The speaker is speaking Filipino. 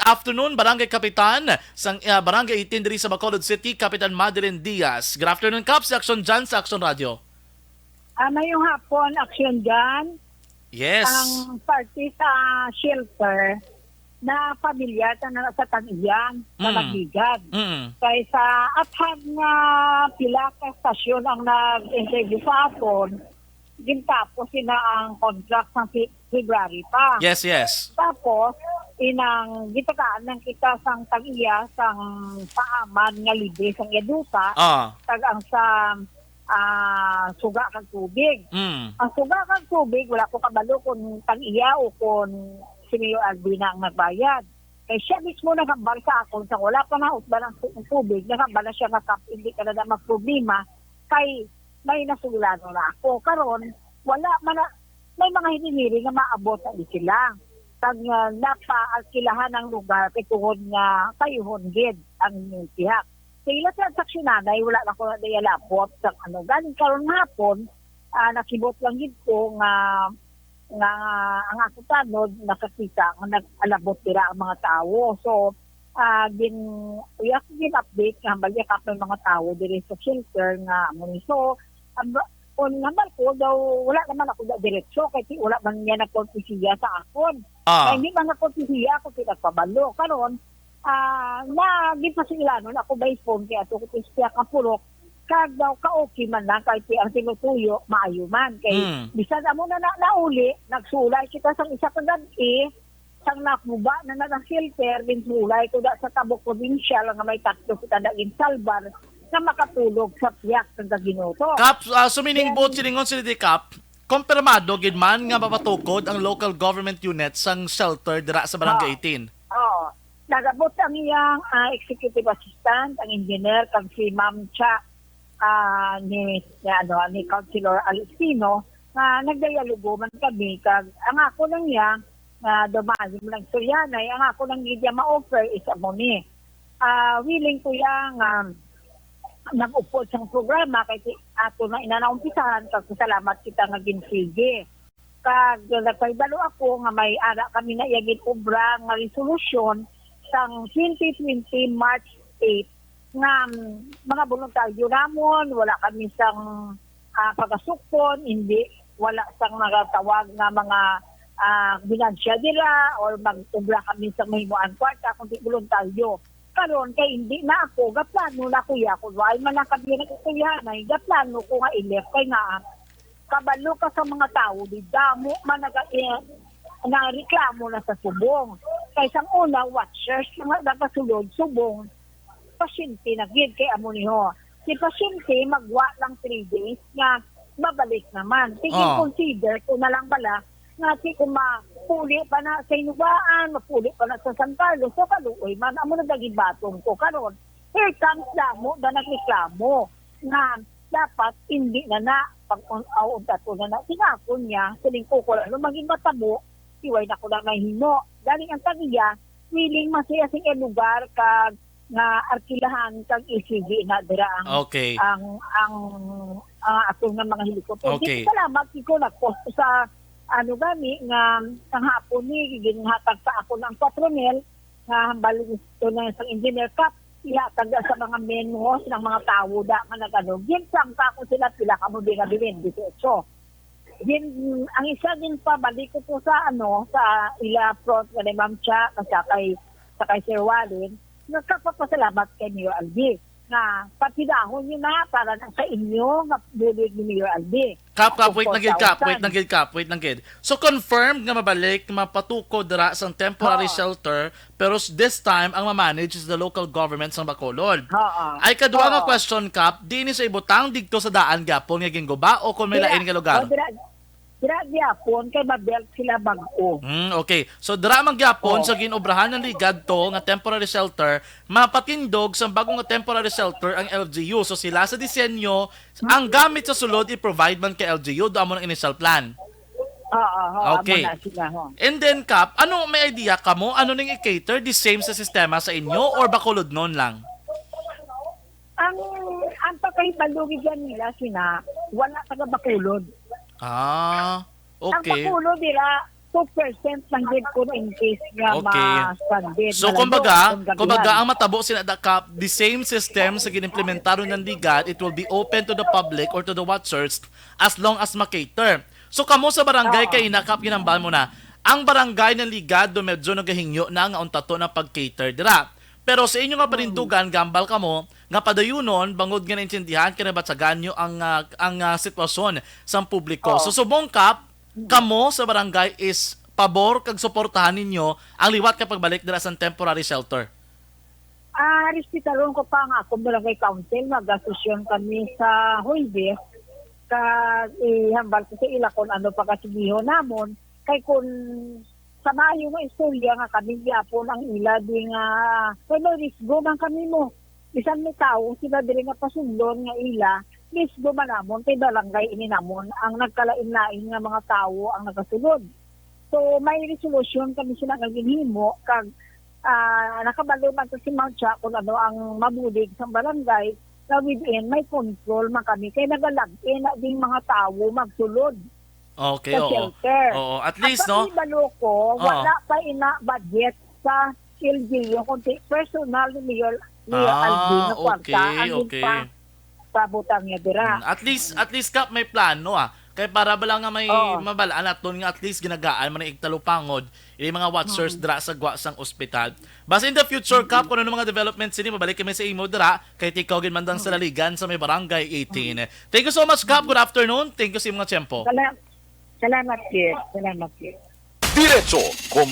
Afternoon, Barangay Kapitan, sang Barangay 18 diri sa Bacolod City, Kapitan Madeline Diaz. Good afternoon, Kap, sa Action Jan sa Action Radio. Ngayong hapon, aksyon dyan, Yes. ang party sa shelter na pamilya na sa Tag-Iyan, sa Mm. Nagligad. Mm. Kaysa athag nga pila ka stasyon ang nag-interview sa hapon, gintapos sina ang contract sa February pa. Yes, yes. Tapos, inang gitakaan ng kita sang Tag-Iya, sang paaman nga libre sang Yadusa, Ah. tagang sa suga kang tubig. Mm. Ang suga kang tubig, wala ko kabalo kung Tag-Iya o kung si Mayor Albina ang nagbayad. Kaya siya mismo nagambal sa akon sa wala pa na utba ng tubig, nagambal na siya nga kap, hindi ka na magproblema, kay may nasulano na ako. Karon wala man na, may mga hinimiri nga maabot na di sila. Tag napaalkilahan ng lugar kay tuhod nga kayuhon gid ang tihak. Sa ila transaksyonan ay wala na ko na dayalapot sa ano. Galing karon hapon, nakibot lang gid ko nga ang ako tanod nakakita nga nag-alabot dira ang mga tawo. So, uyak din update nga balya ka ng mga tawo diri sa shelter nga mo. So, kung naman ko daw, wala naman ako da diretsyo kasi wala man niya nagkortesiya sa akon. Ah. Hindi man nagkortesiya ako pinagpabalo. Karon, na di pa sila nun ako by phone kaya to ko siya kapurok kag daw ka-okay man lang kahit ang tinutuyo maayo man kay bisan amo na nauli nagsulay kita sang isa ka gabi sang nakuba na nang shelter din sulay ko da sa Tabok Provincial nga may tatlo kita daging salbar na makatulog sa piyak ng Ginoto. Kap, sumining both siningon sila di Kap, kompirmado gid man nga mapatukod ang local government unit sang shelter dira sa Barangay 18. Oo. Nagabot ang iyang executive assistant, ang engineer, kag si Ma'am Cha, ni Councilor Alistino, na nagdialogo man kami. Kag ang ako lang niya, na dumaan mo lang Suryanay, ang ako lang niya ma-offer is amoni. Willing ko yang nag-upod sa programa kay ato na inanaumpisahan, kag salamat kita nga ginsige. Kag nagpaibalo ako nga may ara kami na iyagit obra nga resolusyon sang 2020 March 8 nga mga voluntaryo namon, wala kami sang pagasukpon, hindi, wala sang nagatawag nga mga binansya dira or mag-ubra kami sa mahimuan kwarta kundi voluntaryo. Karon kay hindi na ako, gaplano na kuya ko, why man na kami nagkukuyanay, gaplano ko nga ilef, kay nga kabalo ka sa mga tao, di damo man reklamo na sa subong. Kaysa una, watchers, mga nakasulod, subong, pasyente na gid kay amo niho. Si pasyente, magwa lang 3 days nga babalik naman. Tingin consider ko na lang bala nga si kung mapuli pa na sa Inubaan, mapuli pa na sa San Carlos, so kaluoy man, amo na daging batong ko. Karon, here comes damo na nagreklamo nga dapat hindi na pag-unta to na tinapon niya, siling ko ko lang, maging matabo, siway na ko lang mahimo. Galing ang Tag-Iya, willing masaya sing lugar kag nga arkilahan kag ECG na dira ang Okay. ang atong nga mga helikopter. Okay. Salamat ko nagpost sa ano gani nga ang hapon ni ginhatag sa ako ng 4 mil nga hambal gusto na sa engineer cup ihatag sa mga menus ng mga tao da nga nagano. Ginsang ka ko sila pila ka mo binabilin 18. Din ang isa din pa balik ko po sa sa ila front ni Ma'am Cha sa kay Sir Walin, nagpapasalamat kay Mayor Albi na patidahon niyo na para na sa inyo nga bulig ni Mayor Albi. Kap, wait lang gid. So confirmed nga mabalik, mapatukod dira sa temporary shelter, pero this time ang ma-manage is the local government sa Bacolod. Ay kadua nga question, Kap, di ni sa ibutang digto sa daan gapon nga ginguba o kung may lain nga lugar? Dira gyapon kay mabelt sila bag-o. Okay. So dira man gyapon sa ginobrahan ng ligad to nga temporary shelter, mapatindog sa bagong nga temporary shelter ang LGU. So sila sa disenyo, ang gamit sa sulod i-provide man kay LGU do amo ng initial plan. Okay. And then Kap, ano may idea ka mo ano ning i-cater the same sa sistema sa inyo or Bacolod non lang? Ang pagkaibalugi dyan nila wala taga Bacolod. Okay. Ang Bacolod dira 2% lang din kung in case nga Okay. ma-stranded. So Malamok, kumbaga ang matabo sila kap the same system sa ginimplementaro ng ligat, it will be open to the public or to the watchers as long as makater. So kamo sa barangay kay nakap ginamban mo na. Ang barangay ng ligado medyo nagahingyo na nga untato ng pag-cater dira. Pero sa inyo nga panintugan gambal kamo nga padayunon bangod nga naintindihan kaya batsagan nyo ang sitwasyon sa publiko. So subong kap kamo sa barangay is pabor kag suportahan ninyo ang liwat kapag balik dira sa temporary shelter. Respetalon ko pa nga akong barangay council, mag-asosyon kami sa Huibes, ihambal ko sa ila kung ano pagkasigiho namon, kay kung sa mayo nga istorya nga kami yapon ang ila di nga, kaya risgo man kami mo, bisan may tao, sila dili nga pasundon nga ila, risgo man namon, kay barangay ini namon, ang nagkalain-lain nga mga tao ang nagasulod. So may resolution kami sila nga ginhimo, kag nakabaluman to si Mount Cha kung ano ang mabulig sa barangay na within may control man kami kaya nagalag-in na ding mga tao magsulod Okay, sa oo. shelter. Oo, at least At no. pag ko, wala pa ina budget sa LGU kundi personal ni Mayor Albino Cuarta ang okay. pa sa butang niya dira. At least kap may plano Kaya para ba lang nga may Oo. mabalaan at doon nga at least ginagaan man ang igtalupangod yung mga watchers dra sa gwa sang ospital. Basta in the future kap kung ano mga developments sini mabalik kami sa imo dra kay tikaw ginmandang sa laligan sa may barangay 18. Thank you so much kap. Good afternoon. Thank you sa mga tiyempo. Salamat, Kit. Salamat, Kit. Diretso